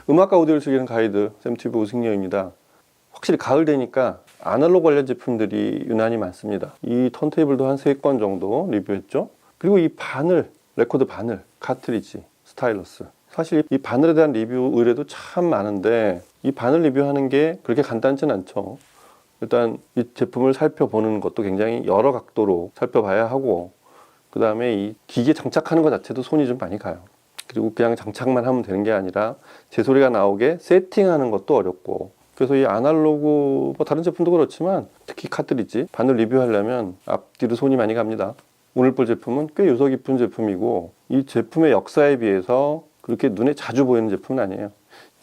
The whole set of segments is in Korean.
음악과 오디오를 즐기는 가이드 샘튜브 우승녀입니다. 확실히 가을 되니까 아날로그 관련 제품들이 유난히 많습니다. 이 턴테이블도 한 3건 정도 리뷰했죠. 그리고 이 바늘, 레코드 바늘, 카트리지, 스타일러스, 사실 이 바늘에 대한 리뷰 의뢰도 참 많은데 이 바늘 리뷰하는 게 그렇게 간단하진 않죠. 일단 이 제품을 살펴보는 것도 굉장히 여러 각도로 살펴봐야 하고, 그 다음에 이 기계 장착하는 것 자체도 손이 좀 많이 가요. 그리고 그냥 장착만 하면 되는 게 아니라 제 소리가 나오게 세팅하는 것도 어렵고, 그래서 이 아날로그 뭐 다른 제품도 그렇지만 특히 카트리지 바늘 리뷰하려면 앞뒤로 손이 많이 갑니다. 오늘 볼 제품은 꽤 요소 깊은 제품이고, 이 제품의 역사에 비해서 그렇게 눈에 자주 보이는 제품은 아니에요.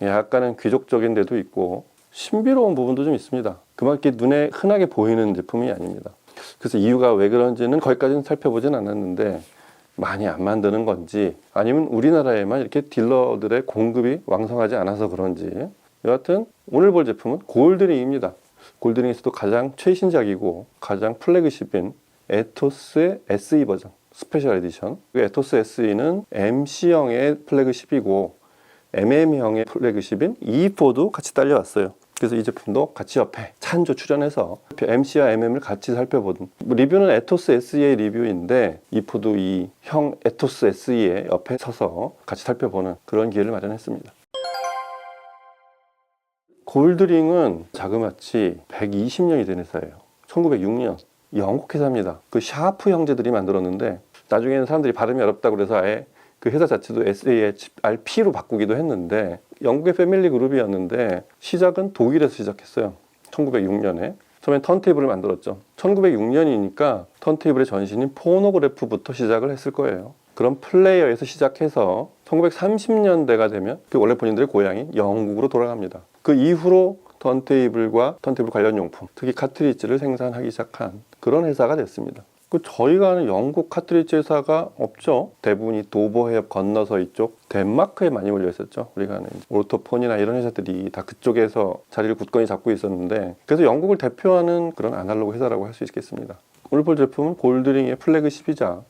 약간은 귀족적인 데도 있고 신비로운 부분도 좀 있습니다. 그만큼 눈에 흔하게 보이는 제품이 아닙니다. 그래서 이유가 왜 그런지는 거기까지는 살펴보진 않았는데, 많이 안 만드는 건지 아니면 우리나라에만 이렇게 딜러들의 공급이 왕성하지 않아서 그런지, 여하튼 오늘 볼 제품은 골드링입니다. 골드링에서도 가장 최신작이고 가장 플래그십인 에토스의 SE 버전 스페셜 에디션. 에토스 SE는 MC형의 플래그십이고 MM형의 플래그십인 E4도 같이 딸려왔어요. 그래서 이 제품도 같이 옆에 찬조 출연해서 MC와 MM을 같이 살펴보는, 리뷰는 에토스 SE의 리뷰인데 E4도 이 형 에토스 SE의 옆에 서서 같이 살펴보는 그런 기회를 마련했습니다. 골드링은 자그마치 120년이 된 회사예요. 1906년 영국 회사입니다. 그 샤프 형제들이 만들었는데 나중에는 사람들이 발음이 어렵다고 그래서 아예 그 회사 자체도 SAHRP로 바꾸기도 했는데, 영국의 패밀리 그룹이었는데 시작은 독일에서 시작했어요. 1906년에 처음엔 턴테이블을 만들었죠. 1906년이니까 턴테이블의 전신인 포노그래프부터 시작을 했을 거예요. 그런 플레이어에서 시작해서 1930년대가 되면 그 원래 본인들의 고향인 영국으로 돌아갑니다. 그 이후로 턴테이블과 턴테이블 관련 용품, 특히 카트리지를 생산하기 시작한 그런 회사가 됐습니다. 저희가 아는 영국 카트리지 회사가 없죠. 대부분이 도버해협 건너서 이쪽 덴마크에 많이 몰려 있었죠. 우리가 아는 오토폰이나 이런 회사들이 다 그쪽에서 자리를 굳건히 잡고 있었는데, 그래서 영국을 대표하는 그런 아날로그 회사라고 할 수 있겠습니다. 오늘 볼 제품은 골드링의 플래그십이자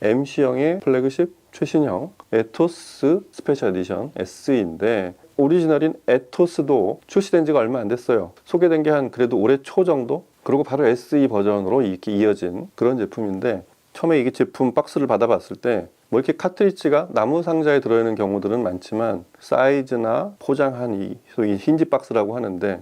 MC형의 플래그십 최신형 에토스 스페셜 에디션 SE인데, 오리지널인 에토스도 출시된 지가 얼마 안 됐어요. 소개된 게 한 그래도 올해 초 정도? 그리고 바로 SE 버전으로 이렇게 이어진 그런 제품인데, 처음에 이게 제품 박스를 받아봤을 때 뭐 이렇게 카트리지가 나무 상자에 들어있는 경우들은 많지만 사이즈나 포장한 이 소위 힌지 박스라고 하는데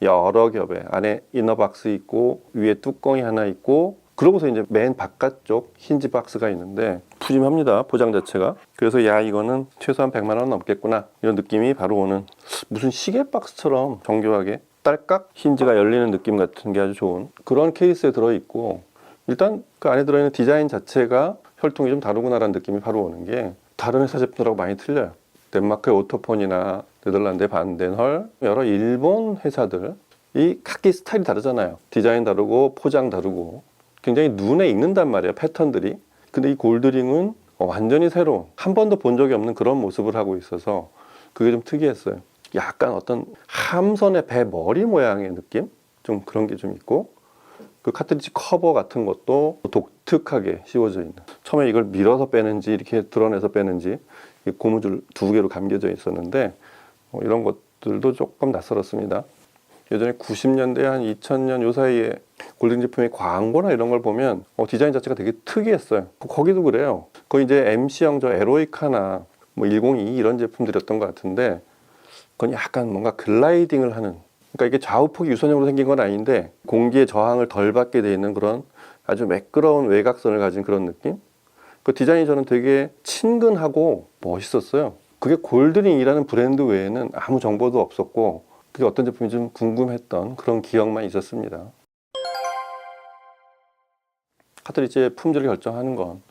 여러 겹에 안에 이너 박스 있고 위에 뚜껑이 하나 있고, 그러고서 이제 맨 바깥쪽 힌지 박스가 있는데 푸짐합니다, 포장 자체가. 그래서 야, 이거는 최소한 100만 원 넘겠구나 이런 느낌이 바로 오는, 무슨 시계 박스처럼 정교하게 딸깍 힌지가 열리는 느낌 같은 게 아주 좋은 그런 케이스에 들어있고, 일단 그 안에 들어있는 디자인 자체가 혈통이 좀 다르구나라는 느낌이 바로 오는 게 다른 회사 제품들하고 많이 틀려요. 덴마크의 오토폰이나 네덜란드의 반덴헐, 여러 일본 회사들 이 각기 스타일이 다르잖아요. 디자인 다르고 포장 다르고 굉장히 눈에 익는단 말이에요, 패턴들이. 근데 이 골드링은 완전히 새로운, 한 번도 본 적이 없는 그런 모습을 하고 있어서 그게 좀 특이했어요. 약간 어떤 함선의 배 머리 모양의 느낌? 좀 그런 게 좀 있고, 그 카트리지 커버 같은 것도 독특하게 씌워져 있는, 처음에 이걸 밀어서 빼는지 이렇게 드러내서 빼는지 고무줄 2개로 감겨져 있었는데 이런 것들도 조금 낯설었습니다. 예전에 90년대 한 2000년 요 사이에 골드링 제품의 광고나 이런 걸 보면 디자인 자체가 되게 특이했어요. 거기도 그래요. 거의 이제 MC형 저 에로이카나 뭐 102 이런 제품들이었던 것 같은데, 그건 약간 뭔가 글라이딩을 하는, 그러니까 이게 좌우폭이 유선형으로 생긴 건 아닌데 공기의 저항을 덜 받게 돼 있는 그런 아주 매끄러운 외곽선을 가진 그런 느낌? 그 디자인이 저는 되게 친근하고 멋있었어요. 그게 골드링이라는 브랜드 외에는 아무 정보도 없었고, 그게 어떤 제품인지 좀 궁금했던 그런 기억만 있었습니다. 카트리지의 품질을 결정하는 건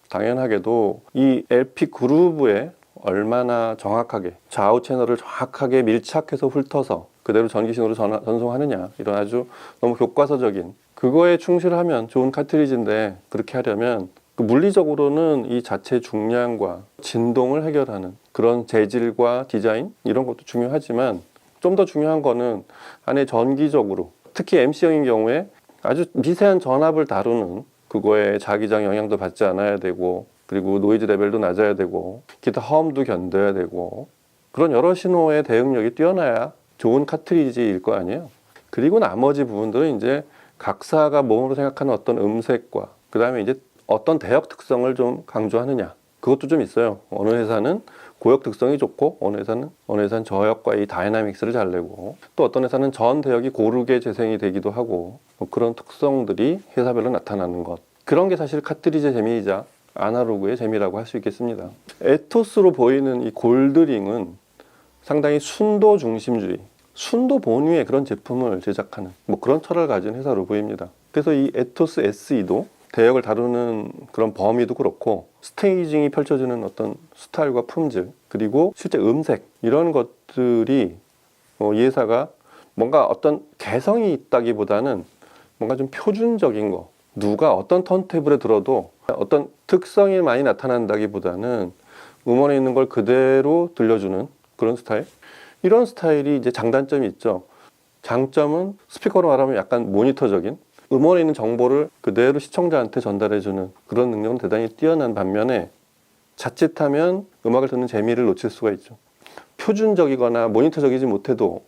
당연하게도 이 LP 그루브에 얼마나 정확하게 좌우 채널을 정확하게 밀착해서 훑어서 그대로 전기신호로 전송하느냐, 이런 아주 너무 교과서적인 그거에 충실하면 좋은 카트리지인데, 그렇게 하려면 물리적으로는 이 자체 중량과 진동을 해결하는 그런 재질과 디자인 이런 것도 중요하지만, 좀 더 중요한 거는 안에 전기적으로, 특히 MC형인 경우에 아주 미세한 전압을 다루는, 그거에 자기장 영향도 받지 않아야 되고, 그리고 노이즈 레벨도 낮아야 되고, 기타 허음도 견뎌야 되고, 그런 여러 신호의 대응력이 뛰어나야 좋은 카트리지일 거 아니에요. 그리고 나머지 부분들은 이제 각사가 몸으로 생각하는 어떤 음색과 그 다음에 이제 어떤 대역 특성을 좀 강조하느냐, 그것도 좀 있어요. 어느 회사는 고역 특성이 좋고 어느 회사는 저역과 이 다이나믹스를 잘 내고, 또 어떤 회사는 전 대역이 고르게 재생이 되기도 하고, 뭐 그런 특성들이 회사별로 나타나는 것, 그런 게 사실 카트리지의 재미이자 아날로그의 재미라고 할 수 있겠습니다. 에토스로 보이는 이 골드링은 상당히 순도 중심주의, 순도 본위의 그런 제품을 제작하는 뭐 그런 철학을 가진 회사로 보입니다. 그래서 이 에토스 SE도 대역을 다루는 그런 범위도 그렇고, 스테이징이 펼쳐지는 어떤 스타일과 품질, 그리고 실제 음색, 이런 것들이 이 회사가 뭔가 어떤 개성이 있다기보다는 뭔가 좀 표준적인 거, 누가 어떤 턴테이블에 들어도 어떤 특성이 많이 나타난다기보다는 음원에 있는 걸 그대로 들려주는 그런 스타일, 이런 스타일이 이제 장단점이 있죠. 장점은 스피커로 말하면 약간 모니터적인, 음원에 있는 정보를 그대로 시청자한테 전달해주는 그런 능력은 대단히 뛰어난 반면에, 자칫하면 음악을 듣는 재미를 놓칠 수가 있죠. 표준적이거나 모니터적이지 못해도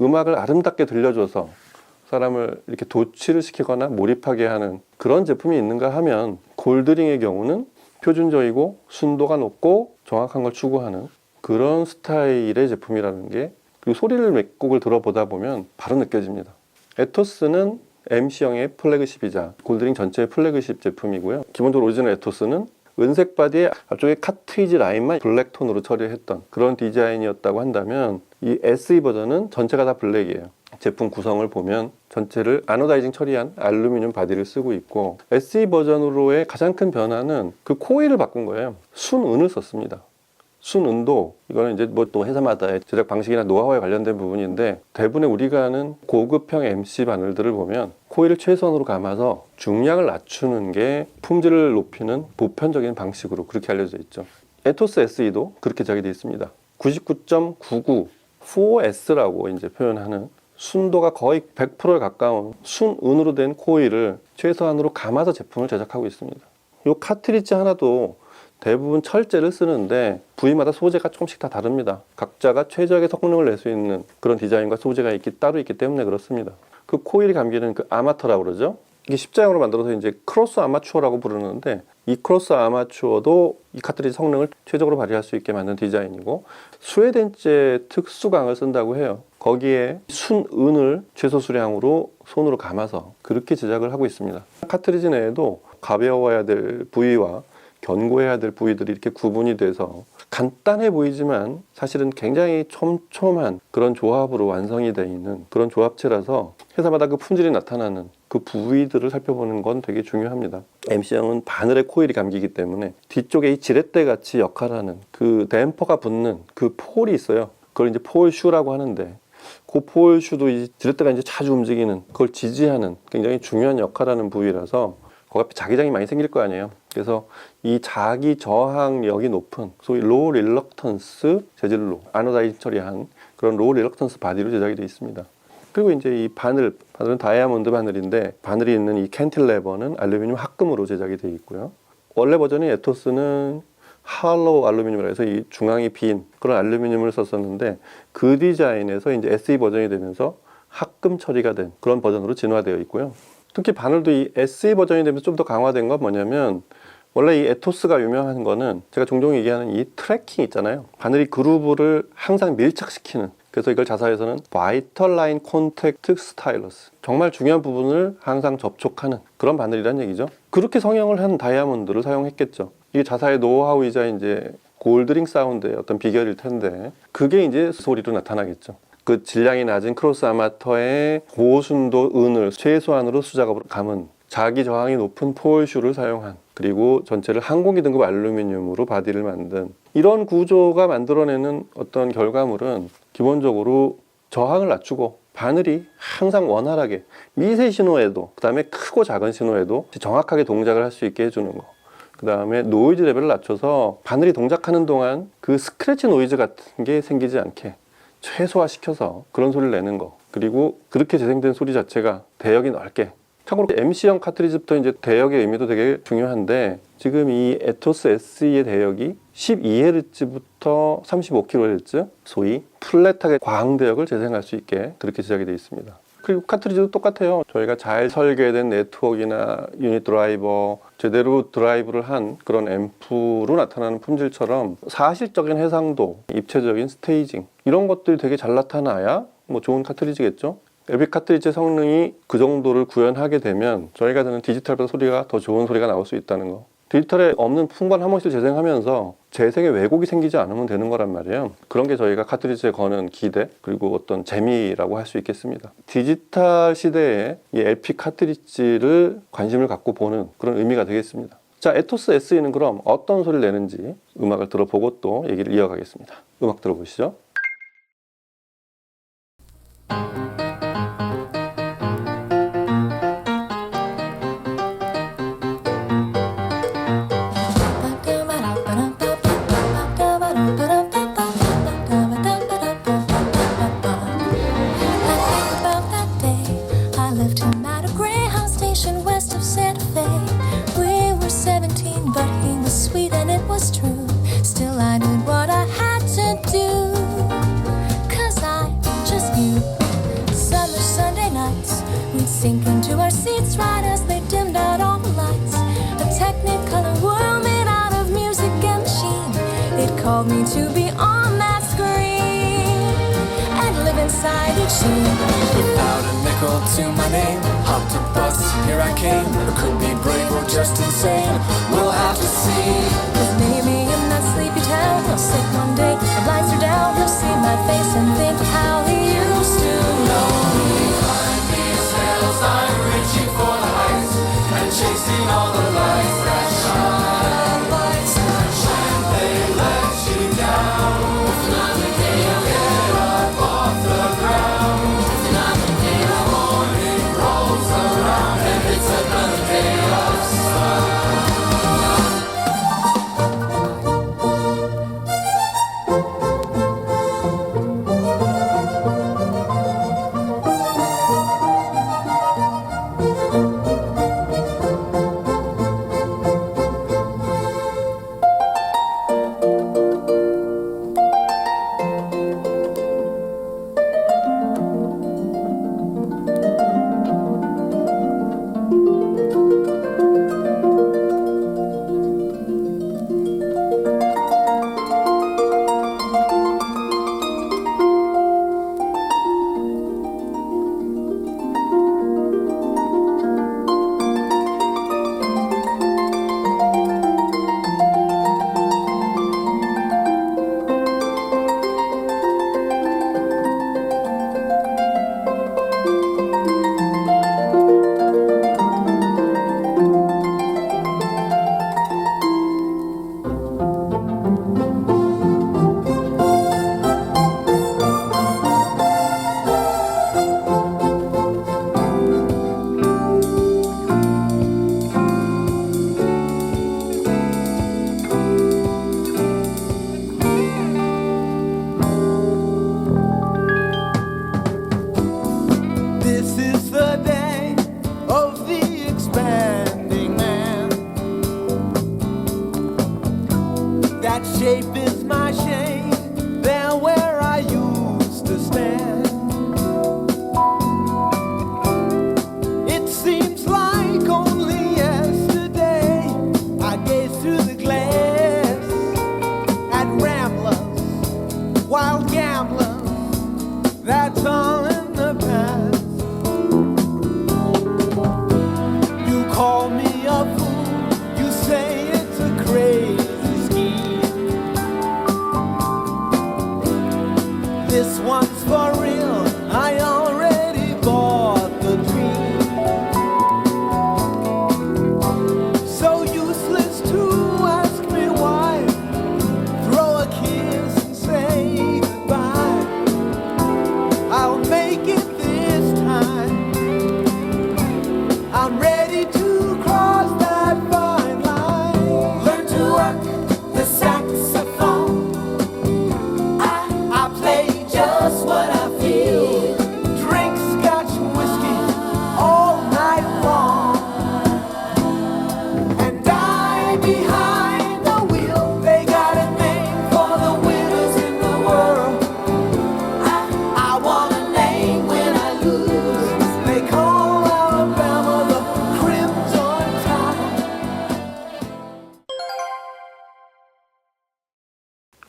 음악을 아름답게 들려줘서 사람을 이렇게 도취를 시키거나 몰입하게 하는 그런 제품이 있는가 하면, 골드링의 경우는 표준적이고 순도가 높고 정확한 걸 추구하는 그런 스타일의 제품이라는 게, 그리고 소리를 몇 곡을 들어보다 보면 바로 느껴집니다. 에토스는 MC형의 플래그십이자 골드링 전체의 플래그십 제품이고요. 기본적으로 오리지널 에토스는 은색 바디에 앞쪽에 카트리지 라인만 블랙 톤으로 처리했던 그런 디자인이었다고 한다면, 이 SE 버전은 전체가 다 블랙이에요. 제품 구성을 보면 전체를 아노다이징 처리한 알루미늄 바디를 쓰고 있고, SE 버전으로의 가장 큰 변화는 그 코일을 바꾼 거예요. 순은을 썼습니다. 순은도, 이거는 이제 뭐 또 회사마다의 제작 방식이나 노하우에 관련된 부분인데, 대부분의 우리가 아는 고급형 MC 바늘들을 보면 코일을 최선으로 감아서 중량을 낮추는 게 품질을 높이는 보편적인 방식으로 그렇게 알려져 있죠. 에토스 SE도 그렇게 제작되어 있습니다. 99.99 4S라고 이제 표현하는 순도가 거의 100%에 가까운 순은으로 된 코일을 최소한으로 감아서 제품을 제작하고 있습니다. 이 카트리지 하나도 대부분 철제를 쓰는데 부위마다 소재가 조금씩 다 다릅니다. 각자가 최적의 성능을 낼 수 있는 그런 디자인과 소재가 따로 있기 때문에 그렇습니다. 그 코일이 감기는 그 아마터라고 그러죠. 이게 십자형으로 만들어서 이제 크로스 아마추어라고 부르는데, 이 크로스 아마추어도 이 카트리지 성능을 최적으로 발휘할 수 있게 만든 디자인이고, 스웨덴제 특수강을 쓴다고 해요. 거기에 순은을 최소 수량으로 손으로 감아서 그렇게 제작을 하고 있습니다. 카트리지 내에도 가벼워야 될 부위와 견고해야 될 부위들이 이렇게 구분이 돼서 간단해 보이지만 사실은 굉장히 촘촘한 그런 조합으로 완성이 되어 있는 그런 조합체라서, 회사마다 그 품질이 나타나는 그 부위들을 살펴보는 건 되게 중요합니다. MC형은 바늘에 코일이 감기기 때문에 뒤쪽에 이 지렛대 같이 역할하는 그 댐퍼가 붙는 그 폴이 있어요. 그걸 이제 폴슈라고 하는데, 그 폴슈도 이 지렛대가 이제 자주 움직이는 그걸 지지하는 굉장히 중요한 역할하는 부위라서 거기 앞에 자기장이 많이 생길 거 아니에요. 그래서 이 자기 저항력이 높은 소위 로우 릴럭턴스 재질로 아노다이징 처리한 그런 로우 릴럭턴스 바디로 제작이 되어 있습니다. 그리고 이제 이 바늘은 다이아몬드 바늘인데, 바늘이 있는 이 캔틸레버는 알루미늄 합금으로 제작이 되어 있고요. 원래 버전의 에토스는 할로우 알루미늄이라 해서 이 중앙이 빈 그런 알루미늄을 썼었는데, 그 디자인에서 이제 SE 버전이 되면서 합금 처리가 된 그런 버전으로 진화되어 있고요. 특히 바늘도 이 SE 버전이 되면서 좀 더 강화된 건 뭐냐면, 원래 이 에토스가 유명한 거는 제가 종종 얘기하는 이 트래킹 있잖아요. 바늘이 그루브를 항상 밀착시키는, 그래서 이걸 자사에서는 바이털 라인 콘택트 스타일러스, 정말 중요한 부분을 항상 접촉하는 그런 바늘이란 얘기죠. 그렇게 성형을 한 다이아몬드를 사용했겠죠. 이게 자사의 노하우이자 이제 골드링 사운드의 어떤 비결일 텐데, 그게 이제 소리로 나타나겠죠. 그 질량이 낮은 크로스 아마터의 고순도 은을 최소한으로 수작업으로 감은, 자기 저항이 높은 폴슈를 사용한, 그리고 전체를 항공기 등급 알루미늄으로 바디를 만든, 이런 구조가 만들어내는 어떤 결과물은 기본적으로 저항을 낮추고 바늘이 항상 원활하게 미세 신호에도, 그 다음에 크고 작은 신호에도 정확하게 동작을 할 수 있게 해주는 거, 그 다음에 노이즈 레벨을 낮춰서 바늘이 동작하는 동안 그 스크래치 노이즈 같은 게 생기지 않게 최소화시켜서 그런 소리를 내는 거, 그리고 그렇게 재생된 소리 자체가 대역이 넓게, 참고로 MC형 카트리지부터 이제 대역의 의미도 되게 중요한데, 지금 이 에토스 SE의 대역이 12Hz부터 35kHz, 소위 플랫하게 과항대역을 재생할 수 있게 그렇게 제작이 되어 있습니다. 그리고 카트리지도 똑같아요. 저희가 잘 설계된 네트워크나 유닛 드라이버, 제대로 드라이브를 한 그런 앰프로 나타나는 품질처럼 사실적인 해상도, 입체적인 스테이징 이런 것들이 되게 잘 나타나야 뭐 좋은 카트리지겠죠. LP 카트리지 성능이 그 정도를 구현하게 되면 저희가 듣는 디지털보다 소리가 더 좋은 소리가 나올 수 있다는 거. 디지털에 없는 풍부한 하모니를 재생하면서 재생에 왜곡이 생기지 않으면 되는 거란 말이에요. 그런 게 저희가 카트리지에 거는 기대 그리고 어떤 재미라고 할 수 있겠습니다. 디지털 시대에 이 LP 카트리지를 관심을 갖고 보는 그런 의미가 되겠습니다. 자, 에토스 SE는 그럼 어떤 소리를 내는지 음악을 들어보고 또 얘기를 이어가겠습니다. 음악 들어보시죠. Sink into our seats right as they dimmed out all the lights. A technicolor world made out of music and machine. It called me to be on that screen and live inside each scene. Without a nickel to my name, hopped a bus, here I came. I could be brave or just insane. We'll have to see. 'Cause maybe in that sleepy town, I'll sit one day, the lights are down, he'll see my face and think how he used to know me. I'm reaching for the heights and chasing all the lights that shine. Lights that shine, they let you down. It's another day of get up off the ground. It's another day the morning rolls around and it's another day of sun.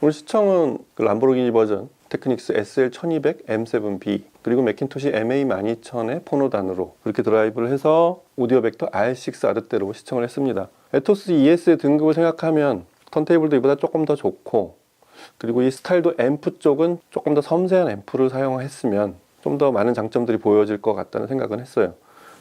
오늘 시청은 그 람보르기니 버전 테크닉스 SL 1200 M7B 그리고 맥킨토시 MA 12000의 포노단으로 그렇게 드라이브를 해서 오디오 벡터 R6 아르떼로 시청을 했습니다. 에토스 ES의 등급을 생각하면 턴테이블도 이보다 조금 더 좋고, 그리고 이 스타일도 앰프 쪽은 조금 더 섬세한 앰프를 사용했으면 좀 더 많은 장점들이 보여질 것 같다는 생각은 했어요.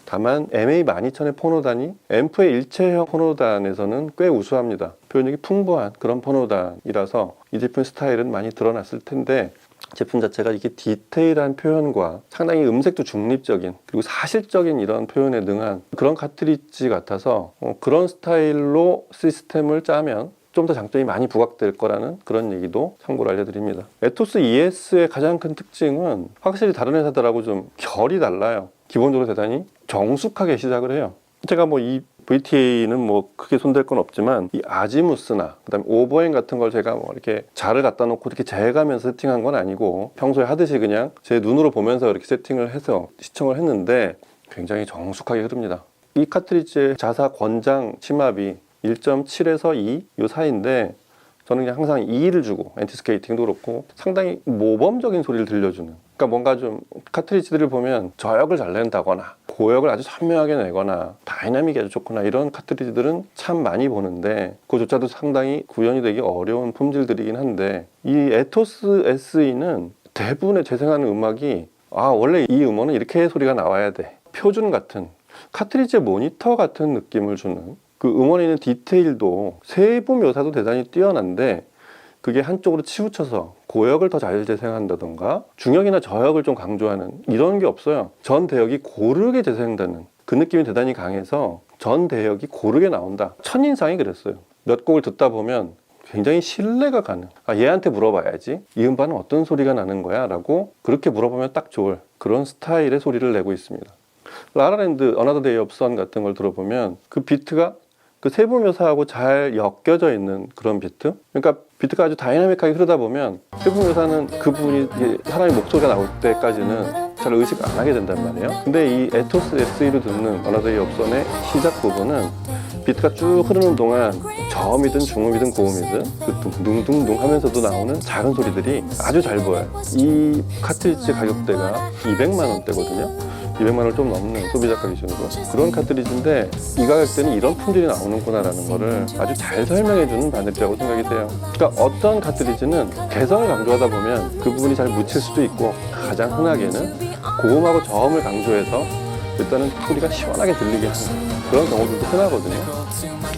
다만 MA 12000의 포노단이 앰프의 일체형 포노단에서는 꽤 우수합니다. 표현력이 풍부한 그런 포노단이라서 이 제품 스타일은 많이 드러났을 텐데, 제품 자체가 이렇게 디테일한 표현과 상당히 음색도 중립적인 그리고 사실적인 이런 표현에 능한 그런 카트리지 같아서 그런 스타일로 시스템을 짜면 좀 더 장점이 많이 부각될 거라는 그런 얘기도 참고로 알려드립니다. 에토스 ES의 가장 큰 특징은 확실히 다른 회사들하고 좀 결이 달라요. 기본적으로 대단히 정숙하게 시작을 해요. 제가 뭐 이 VTA는 뭐 크게 손댈 건 없지만 이 아지무스나 그다음에 오버행 같은 걸 제가 뭐 이렇게 자를 갖다 놓고 이렇게 재가면서 세팅한 건 아니고 평소에 하듯이 그냥 제 눈으로 보면서 이렇게 세팅을 해서 시청을 했는데 굉장히 정숙하게 흐릅니다. 이 카트리지의 자사 권장 침합이 1.7에서 2 요 사이인데 저는 그냥 항상 2를 주고 엔티스케이팅도 그렇고 상당히 모범적인 소리를 들려주는, 그러니까 뭔가 좀 카트리지들을 보면 저역을 잘 낸다거나 고역을 아주 선명하게 내거나 다이나믹이 아주 좋거나 이런 카트리지들은 참 많이 보는데 그조차도 상당히 구현이 되기 어려운 품질들이긴 한데, 이 에토스 SE는 대부분의 재생하는 음악이 원래 이 음원은 이렇게 소리가 나와야 돼, 표준 같은 카트리지의 모니터 같은 느낌을 주는, 그 음원에 있는 디테일도 세부 묘사도 대단히 뛰어난데 그게 한쪽으로 치우쳐서 고역을 더 잘 재생한다던가 중역이나 저역을 좀 강조하는 이런 게 없어요. 전 대역이 고르게 재생되는 그 느낌이 대단히 강해서 전 대역이 고르게 나온다. 첫인상이 그랬어요. 몇 곡을 듣다 보면 굉장히 신뢰가 가는, 얘한테 물어봐야지 이 음반은 어떤 소리가 나는 거야 라고 그렇게 물어보면 딱 좋을 그런 스타일의 소리를 내고 있습니다. 라라랜드 어나더 데이 업 선 같은 걸 들어보면 그 비트가 그 세부 묘사하고 잘 엮여져 있는 그런 비트, 그러니까 비트가 아주 다이나믹하게 흐르다 보면 세부 묘사는 그 부분이 사람의 목소리가 나올 때까지는 잘 의식 안 하게 된단 말이에요. 근데 이 에토스 SE로 듣는 어나더의 업선의 시작 부분은 비트가 쭉 흐르는 동안 저음이든 중음이든 고음이든 그 둥둥둥 하면서도 나오는 작은 소리들이 아주 잘 보여요. 이 카트리지 가격대가 200만 원대거든요. 200만 원을 좀 넘는 소비자가 기준으로 그런 카트리지인데 이 가격대는 이런 품질이 나오는구나 라는 거를 아주 잘 설명해주는 바늘이라고 생각이 돼요. 그러니까 어떤 카트리지는 개성을 강조하다 보면 그 부분이 잘 묻힐 수도 있고, 가장 흔하게는 고음하고 저음을 강조해서 일단은 소리가 시원하게 들리게 하는 그런 경우들도 흔하거든요.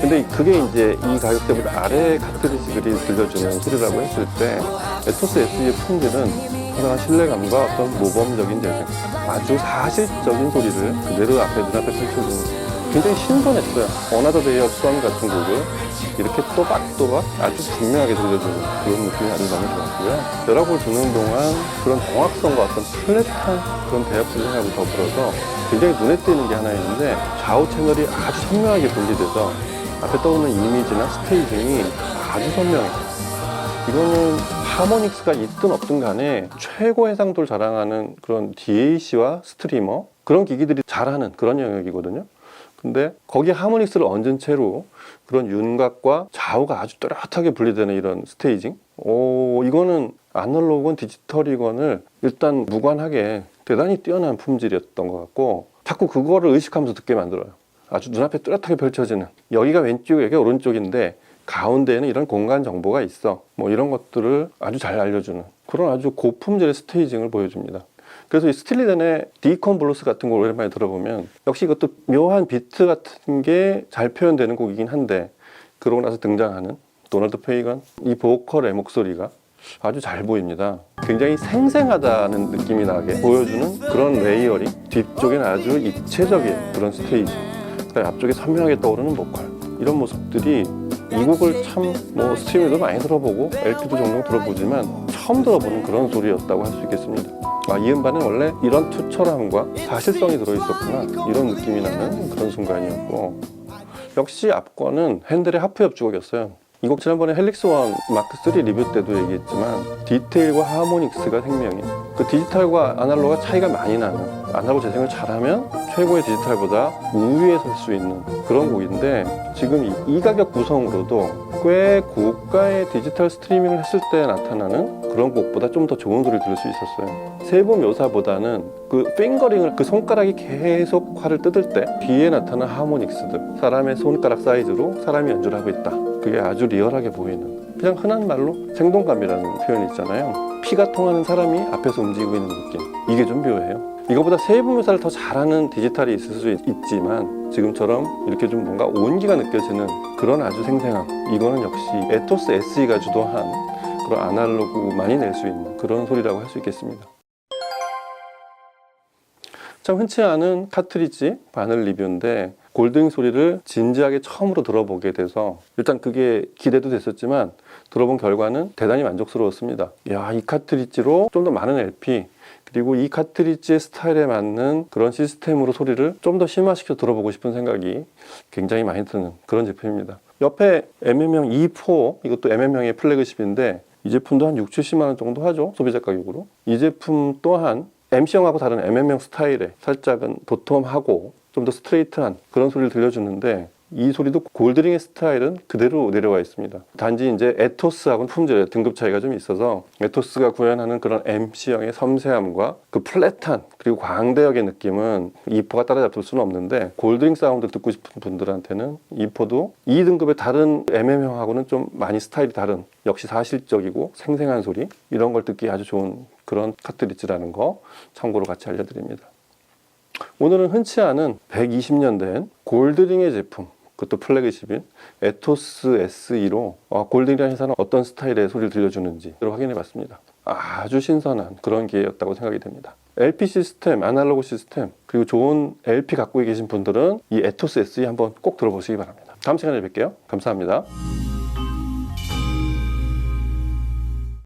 근데 그게 이제 이 가격대보다 아래 카트리지들이 들려주는 소리라고 했을 때 에토스 SE의 품질은 상당한 신뢰감과 어떤 모범적인 재생, 아주 사실적인 소리를 그대로 앞에 눈앞에 펼쳐주는, 굉장히 신선했어요. 어나더 데이 업 선 같은 곡을 이렇게 또박또박 아주 분명하게 들려주는 그런 느낌이 아주 너무 좋았고요. 여러 곡을 듣는 동안 그런 정확성과 어떤 플랫한 그런 대역 분량하고 더불어서 굉장히 눈에 띄는 게 하나 있는데, 좌우 채널이 아주 선명하게 분리돼서 앞에 떠오르는 이미지나 스테이징이 아주 선명해요. 이거는 하모닉스가 있든 없든 간에 최고 해상도를 자랑하는 그런 DAC와 스트리머, 그런 기기들이 잘하는 그런 영역이거든요. 근데 거기에 하모닉스를 얹은 채로 그런 윤곽과 좌우가 아주 또렷하게 분리되는 이런 스테이징, 이거는 아날로그건 디지털이건을 일단 무관하게 대단히 뛰어난 품질이었던 것 같고, 자꾸 그거를 의식하면서 듣게 만들어요. 아주 눈앞에 뚜렷하게 펼쳐지는, 여기가 왼쪽, 여기가 오른쪽인데 가운데에는 이런 공간 정보가 있어, 뭐 이런 것들을 아주 잘 알려주는 그런 아주 고품질의 스테이징을 보여줍니다. 그래서 이 스틸리덴의 디콘 블루스 같은 걸 오랜만에 들어보면 역시 이것도 묘한 비트 같은 게 잘 표현되는 곡이긴 한데, 그러고 나서 등장하는 도널드 페이건 이 보컬의 목소리가 아주 잘 보입니다. 굉장히 생생하다는 느낌이 나게 보여주는 그런 레이어링, 뒤쪽엔 아주 입체적인 그런 스테이지, 앞쪽에 선명하게 떠오르는 보컬, 이런 모습들이 이 곡을 참 뭐 스트리밍도 많이 들어보고 LP도 종종 들어보지만 처음 들어보는 그런 소리였다고 할 수 있겠습니다. 이 음반은 원래 이런 투철함과 사실성이 들어있었구나, 이런 느낌이 나는 그런 순간이었고, 역시 앞권은 핸델의 하프 협주곡이었어요. 이 곡 지난번에 헬릭스 원 마크 3 리뷰 때도 얘기했지만 디테일과 하모닉스가 생명인, 그 디지털과 아날로그가 차이가 많이 나는 아날로그 재생을 잘하면 최고의 디지털보다 우위에 설 수 있는 그런 곡인데, 지금 이 가격 구성으로도 꽤 고가의 디지털 스트리밍을 했을 때 나타나는 그런 곡보다 좀 더 좋은 소리를 들을 수 있었어요. 세부 묘사보다는 그 핑거링을, 그 손가락이 계속 활을 뜯을 때 뒤에 나타난 하모닉스들, 사람의 손가락 사이즈로 사람이 연주를 하고 있다. 그게 아주 리얼하게 보이는, 그냥 흔한 말로 생동감이라는 표현이 있잖아요. 피가 통하는 사람이 앞에서 움직이고 있는 느낌, 이게 좀 묘해요. 이거보다 세부 묘사를 더 잘하는 디지털이 있을 수 있지만 지금처럼 이렇게 좀 뭔가 온기가 느껴지는 그런 아주 생생함, 이거는 역시 에토스 SE가 주도한 그런 아날로그만이 낼 수 있는 그런 소리라고 할 수 있겠습니다. 참 흔치 않은 카트리지 바늘 리뷰인데, 골드윙 소리를 진지하게 처음으로 들어보게 돼서 일단 그게 기대도 됐었지만 들어본 결과는 대단히 만족스러웠습니다. 야, 이 카트리지로 좀 더 많은 LP, 그리고 이 카트리지의 스타일에 맞는 그런 시스템으로 소리를 좀 더 심화시켜 들어보고 싶은 생각이 굉장히 많이 드는 그런 제품입니다. 옆에 MM형 E4, 이것도 MM형의 플래그십인데 이 제품도 한 6, 70만 원 정도 하죠, 소비자 가격으로. 이 제품 또한 MC형하고 다른 MM형 스타일의 살짝은 도톰하고 좀 더 스트레이트한 그런 소리를 들려주는데, 이 소리도 골드링의 스타일은 그대로 내려와 있습니다. 단지 이제 에토스하고는 품질의 등급 차이가 좀 있어서 에토스가 구현하는 그런 MC형의 섬세함과 그 플랫한 그리고 광대역의 느낌은 E4가 따라잡을 수는 없는데, 골드링 사운드를 듣고 싶은 분들한테는 E4도 이 등급의 다른 MM형하고는 좀 많이 스타일이 다른, 역시 사실적이고 생생한 소리, 이런 걸 듣기 아주 좋은 그런 카트리지라는 거 참고로 같이 알려드립니다. 오늘은 흔치 않은 120년 된 골드링의 제품, 그것도 플래그십인 에토스 SE로 골드링이라는 회사는 어떤 스타일의 소리를 들려주는지 확인해 봤습니다. 아주 신선한 그런 기회였다고 생각이 됩니다. LP 시스템, 아날로그 시스템, 그리고 좋은 LP 갖고 계신 분들은 이 에토스 SE 한번 꼭 들어보시기 바랍니다. 다음 시간에 뵐게요. 감사합니다.